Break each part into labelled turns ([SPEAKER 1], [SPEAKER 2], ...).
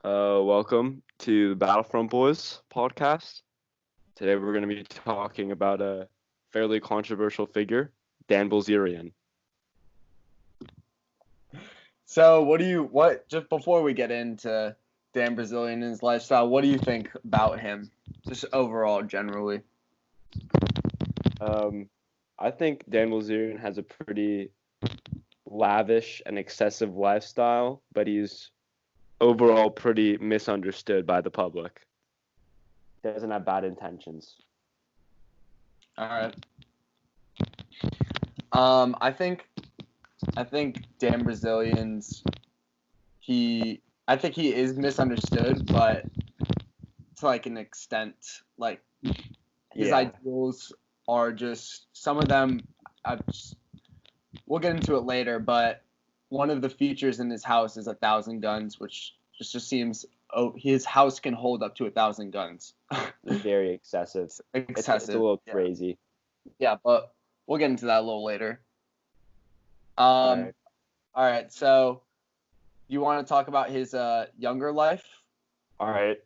[SPEAKER 1] Welcome to the Battlefront Boys podcast. Today we're going to be talking about a fairly controversial figure, Dan Bilzerian.
[SPEAKER 2] So just before we get into Dan Brazilian and his lifestyle, what do you think about him? Just overall, generally.
[SPEAKER 1] I think Dan Bilzerian has a pretty lavish and excessive lifestyle, but he's overall pretty misunderstood by the public. He doesn't have bad intentions.
[SPEAKER 2] All right. I think Dan Brazilian's I think he is misunderstood, but to like an extent, like his ideals are just some of them. We'll get into it later, but one of the features in his house is 1,000 guns, which just seems his house can hold up to 1,000 guns.
[SPEAKER 1] Very excessive. It's a little crazy.
[SPEAKER 2] Yeah, but we'll get into that a little later. All right. So you want to talk about his younger life?
[SPEAKER 1] All right.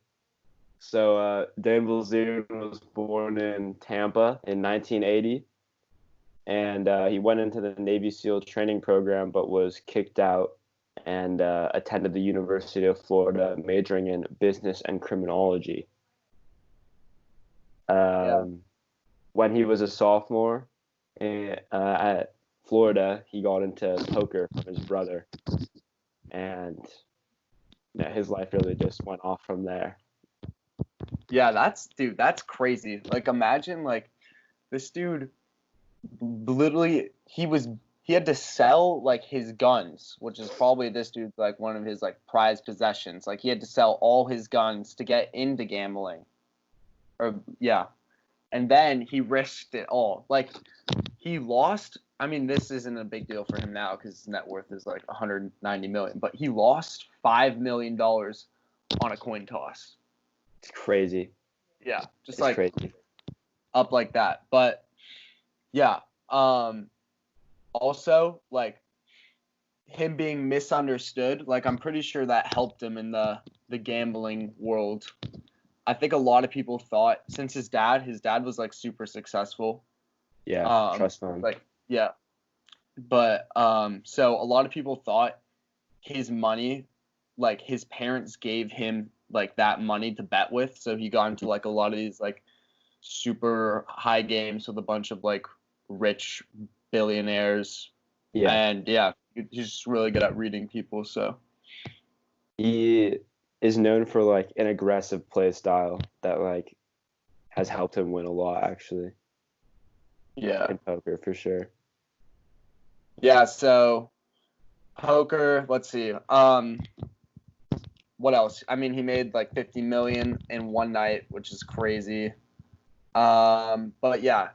[SPEAKER 1] So Dan Bilzerian was born in Tampa in 1980, and he went into the Navy SEAL training program, but was kicked out and attended the University of Florida, majoring in business and criminology. When he was a sophomore at Florida, he got into poker from his brother, and his life really just went off from there.
[SPEAKER 2] Yeah, that's crazy. Like, imagine, like, this dude literally he had to sell like his guns, which is probably this dude's like one of his like prized possessions. Like, he had to sell all his guns to get into gambling. And then he risked it all. Like, he lost. I mean, this isn't a big deal for him now because his net worth is like 190 million, but he lost $5 million on a coin toss.
[SPEAKER 1] It's crazy.
[SPEAKER 2] Yeah, just
[SPEAKER 1] it's
[SPEAKER 2] like
[SPEAKER 1] crazy.
[SPEAKER 2] Up like that. But yeah, also like him being misunderstood, like I'm pretty sure that helped him in the gambling world. I think a lot of people thought, since his dad was like super successful.
[SPEAKER 1] Yeah, trust fund.
[SPEAKER 2] Like, yeah. But so a lot of people thought his money, like his parents gave him like that money to bet with, so he got into like a lot of these like super high games with a bunch of like rich billionaires.
[SPEAKER 1] Yeah.
[SPEAKER 2] And yeah, he's just really good at reading people, so
[SPEAKER 1] he is known for like an aggressive play style that like has helped him win a lot, actually.
[SPEAKER 2] Yeah.
[SPEAKER 1] In poker, for sure.
[SPEAKER 2] Yeah, so poker, let's see. What else? I mean, he made like 50 million in one night, which is crazy. But yeah,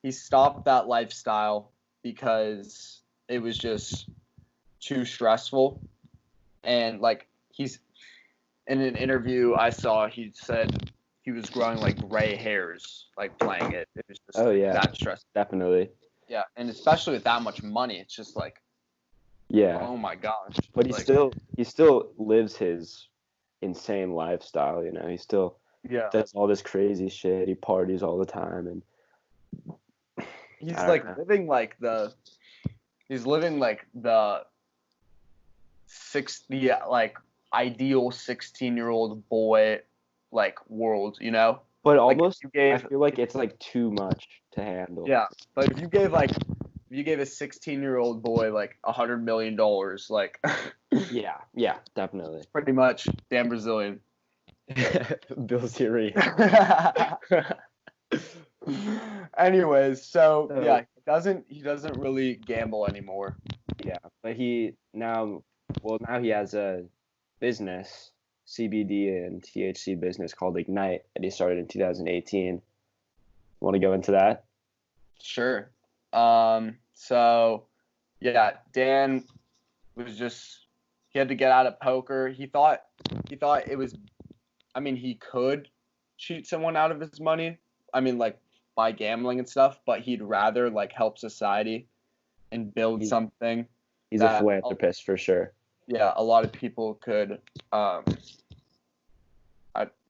[SPEAKER 2] he stopped that lifestyle because it was just too stressful. And like, he's in an interview I saw, he said he was growing like gray hairs like playing it. It was just that stressful.
[SPEAKER 1] Definitely.
[SPEAKER 2] Yeah, and especially with that much money, it's just like, oh my gosh.
[SPEAKER 1] But he still lives his insane lifestyle, you know. He still does all this crazy shit. He parties all the time, and
[SPEAKER 2] he's like living like the 60 like ideal 16-year-old boy like world, you know.
[SPEAKER 1] But almost, I feel like it's like too much to handle.
[SPEAKER 2] Yeah, but if you gave a 16-year-old boy like $100 million, like
[SPEAKER 1] yeah, definitely.
[SPEAKER 2] It's pretty much Dan Brazilian.
[SPEAKER 1] Bilzerian.
[SPEAKER 2] Anyways, so yeah, he doesn't really gamble anymore.
[SPEAKER 1] Yeah, but now he has a business, CBD and THC business called Ignite, that he started in 2018. Want to go into that?
[SPEAKER 2] Sure. So yeah, Dan he had to get out of poker. He thought it was, I mean, he could cheat someone out of his money. I mean, like by gambling and stuff, but he'd rather like help society and build something.
[SPEAKER 1] He's a philanthropist for sure.
[SPEAKER 2] Yeah, a lot of people could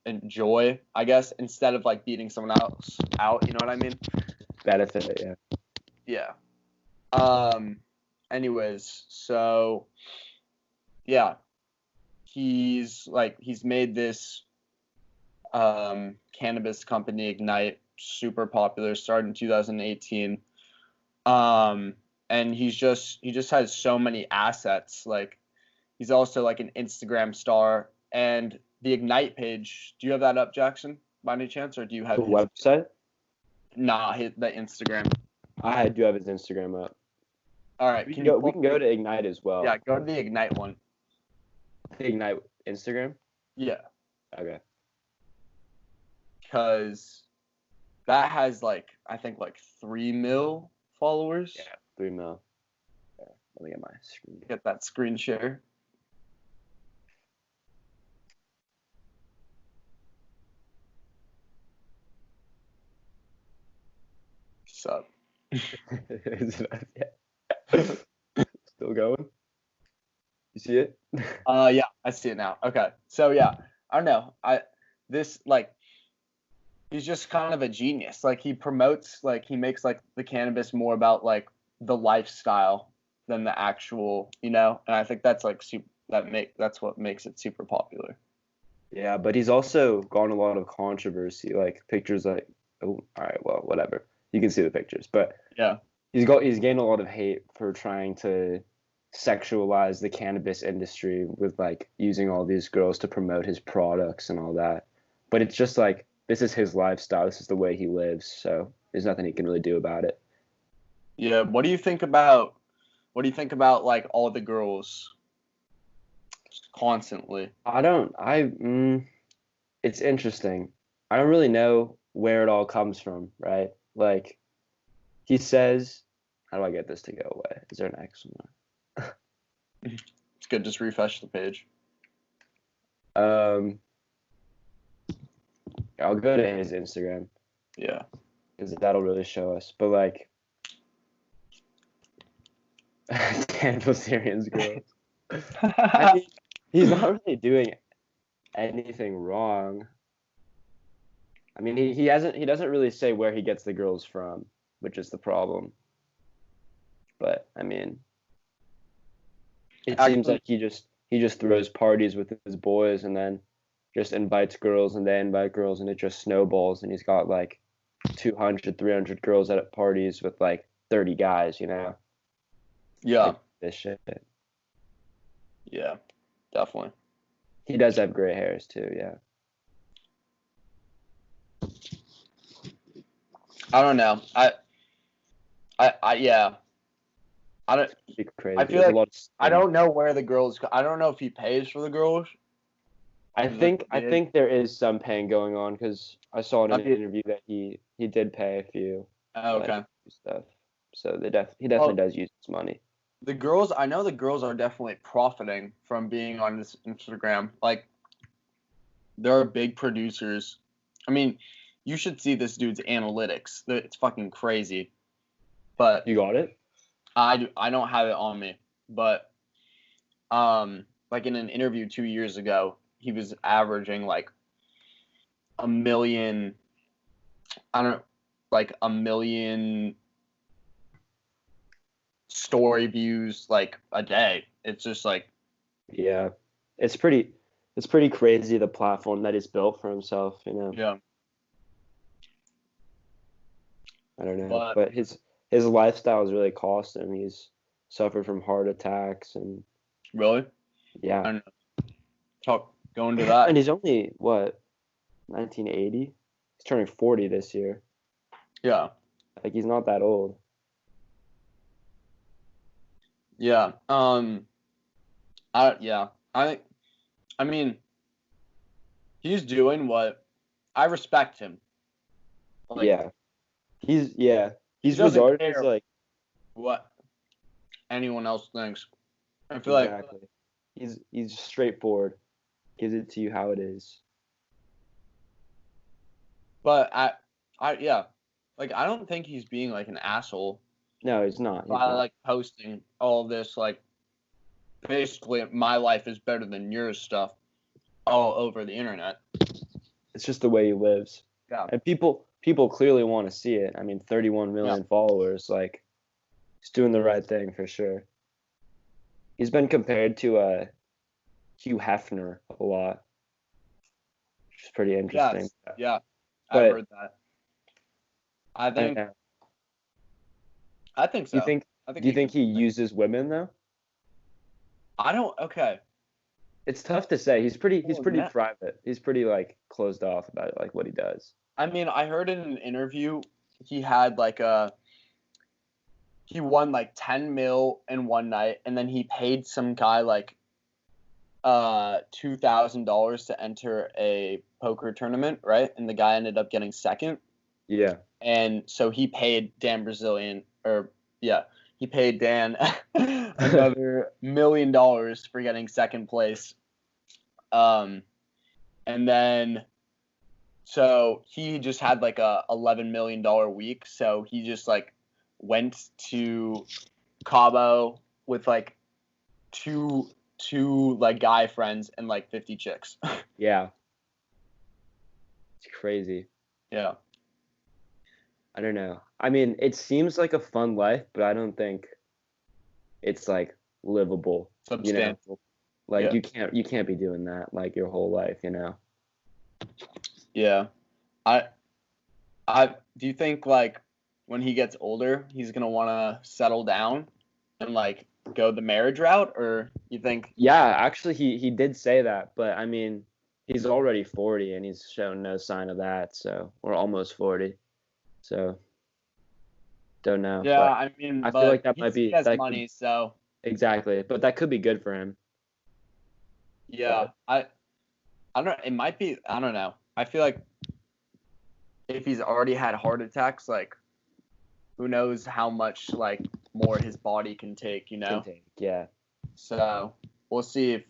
[SPEAKER 2] enjoy, I guess, instead of like beating someone else out. You know what I mean?
[SPEAKER 1] Benefit, yeah.
[SPEAKER 2] Yeah. Anyways, so yeah, he's made this cannabis company, Ignite, super popular, started in 2018. And he just has so many assets. Like, he's also like an Instagram star, and the Ignite page. Do you have that up, Jackson, by any chance, or do you have
[SPEAKER 1] The website?
[SPEAKER 2] Nah, the Instagram.
[SPEAKER 1] I do have his Instagram up.
[SPEAKER 2] All right,
[SPEAKER 1] We can go to Ignite as well.
[SPEAKER 2] Yeah, go to the Ignite one.
[SPEAKER 1] The Ignite Instagram?
[SPEAKER 2] Yeah.
[SPEAKER 1] Okay.
[SPEAKER 2] Because that has I think 3 mil followers.
[SPEAKER 1] Yeah, 3 mil. Yeah, let me get my screen.
[SPEAKER 2] Get that screen share. Sup?
[SPEAKER 1] Is it up yet? Still going? You see it?
[SPEAKER 2] Yeah, I see it now. Okay. So yeah, I don't know. He's just kind of a genius. Like, he promotes, he makes the cannabis more about the lifestyle than the actual, and I think that's that's what makes it super popular.
[SPEAKER 1] Yeah, but he's also gotten a lot of controversy, like pictures oh, all right, well, whatever. You can see the pictures, but
[SPEAKER 2] yeah,
[SPEAKER 1] he's gained a lot of hate for trying to sexualize the cannabis industry with using all these girls to promote his products and all that. But it's just this is his lifestyle, this is the way he lives, so there's nothing he can really do about it.
[SPEAKER 2] Yeah, what do you think about all the girls constantly?
[SPEAKER 1] It's interesting. I don't really know where it all comes from, right? He says, how do I get this to go away? Is there an X somewhere?
[SPEAKER 2] It's good, just refresh the page.
[SPEAKER 1] I'll go to his Instagram.
[SPEAKER 2] Yeah.
[SPEAKER 1] Because that'll really show us. But Bilzerian's girls. I mean, he's not really doing anything wrong. I mean, he doesn't really say where he gets the girls from, which is the problem. But I mean, it seems like he just throws parties with his boys and then just invites girls and they invite girls and it just snowballs and he's got 200, 300 girls at parties with 30 guys,
[SPEAKER 2] Yeah.
[SPEAKER 1] This shit.
[SPEAKER 2] Yeah, definitely.
[SPEAKER 1] He does have gray hairs too, yeah.
[SPEAKER 2] I don't know. Yeah. I don't.
[SPEAKER 1] Crazy.
[SPEAKER 2] I feel I don't know where the girls. I don't know if he pays for the girls.
[SPEAKER 1] I think there is some paying going on because I saw in an interview that he did pay a few.
[SPEAKER 2] Oh, okay.
[SPEAKER 1] Stuff. So he definitely does use his money.
[SPEAKER 2] I know the girls are definitely profiting from being on this Instagram. They're big producers. I mean, you should see this dude's analytics. It's fucking crazy. But
[SPEAKER 1] you got it?
[SPEAKER 2] I don't have it on me, but in an interview 2 years ago, he was averaging 1 million. I don't know, 1 million story views a day. It's just
[SPEAKER 1] yeah, it's pretty crazy, the platform that he's built for himself,
[SPEAKER 2] Yeah.
[SPEAKER 1] I don't know, but his lifestyle has really cost him. He's suffered from heart attacks and
[SPEAKER 2] really,
[SPEAKER 1] yeah.
[SPEAKER 2] I don't know. Go into that.
[SPEAKER 1] And he's only 1980. He's turning 40 this year.
[SPEAKER 2] Yeah.
[SPEAKER 1] He's not that old.
[SPEAKER 2] Yeah. I mean, he's doing what I respect him.
[SPEAKER 1] Yeah. He's regarded as
[SPEAKER 2] what anyone else thinks. I feel
[SPEAKER 1] exactly. He's straightforward. Gives it to you how it is.
[SPEAKER 2] But I don't think he's being an asshole.
[SPEAKER 1] No, he's not.
[SPEAKER 2] By posting all this basically my life is better than yours stuff all over the internet.
[SPEAKER 1] It's just the way he lives.
[SPEAKER 2] Yeah.
[SPEAKER 1] And people clearly want to see it. I mean, 31 million followers, like, he's doing the right thing for sure. He's been compared to Hugh Hefner a lot, which is pretty interesting.
[SPEAKER 2] Yes. Yeah.
[SPEAKER 1] But
[SPEAKER 2] I've heard that. I think
[SPEAKER 1] do you
[SPEAKER 2] so.
[SPEAKER 1] think do you think he uses women though?
[SPEAKER 2] I don't. Okay.
[SPEAKER 1] It's tough to say. He's pretty
[SPEAKER 2] yeah.
[SPEAKER 1] private. He's pretty like closed off about it, like what he does.
[SPEAKER 2] I mean, I heard in an interview he had like he won like 10 mil in one night, and then he paid some guy like $2,000 to enter a poker tournament, right? And the guy ended up getting second.
[SPEAKER 1] Yeah.
[SPEAKER 2] And so he paid Dan Brazilian, he paid Dan another $1 million for getting second place. And then so he just had like a $11 million week. So he just like went to Cabo with like two like guy friends and like 50 chicks.
[SPEAKER 1] Yeah. It's crazy.
[SPEAKER 2] Yeah.
[SPEAKER 1] I don't know. I mean, it seems like a fun life, but I don't think it's like livable.
[SPEAKER 2] Substantial.
[SPEAKER 1] You know? Like you can't be doing that like your whole life, you know.
[SPEAKER 2] Yeah. Do you think like when he gets older, he's going to want to settle down and like go the marriage route, or you think?
[SPEAKER 1] Yeah, actually he did say that, but I mean, he's already 40 and he's shown no sign of that, so we're almost 40. So don't know.
[SPEAKER 2] Yeah,
[SPEAKER 1] but
[SPEAKER 2] I mean,
[SPEAKER 1] I feel like that might be
[SPEAKER 2] he has
[SPEAKER 1] that
[SPEAKER 2] money, so
[SPEAKER 1] exactly, but that could be good for him.
[SPEAKER 2] yeah. I don't know, it might be, I don't know. I feel like if he's already had heart attacks, like who knows how much like more his body can take, you know?
[SPEAKER 1] Yeah.
[SPEAKER 2] So we'll see if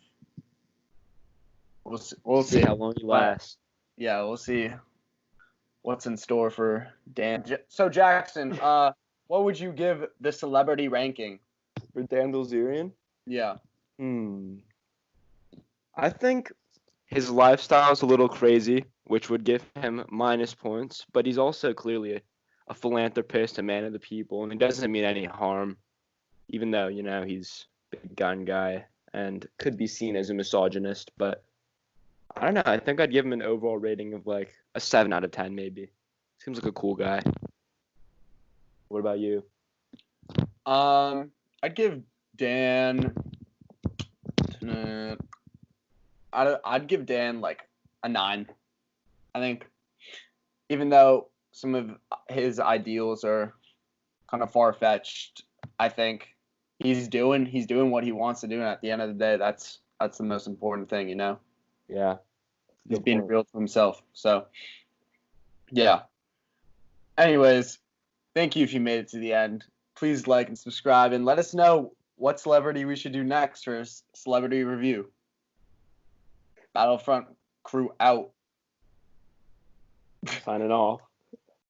[SPEAKER 2] we'll see
[SPEAKER 1] how long he lasts.
[SPEAKER 2] Yeah, we'll see what's in store for Dan. So Jackson, what would you give the celebrity ranking
[SPEAKER 1] For Dan Bilzerian?
[SPEAKER 2] Yeah.
[SPEAKER 1] I think his lifestyle is a little crazy, which would give him minus points, but he's also clearly a philanthropist, a man of the people, and he doesn't mean any harm, even though, you know, he's a big gun guy and could be seen as a misogynist, but I don't know. I think I'd give him an overall rating of like a 7 out of 10, maybe. Seems like a cool guy. What about you?
[SPEAKER 2] I'd give Dan. I'd give Dan like a 9. I think, even though some of his ideals are kind of far fetched, I think he's doing what he wants to do, and at the end of the day, that's the most important thing, you know.
[SPEAKER 1] Yeah.
[SPEAKER 2] He's being real to himself. So, yeah. Anyways, thank you if you made it to the end. Please like and subscribe, and let us know what celebrity we should do next for a celebrity review. Battlefront crew out.
[SPEAKER 1] Signing off.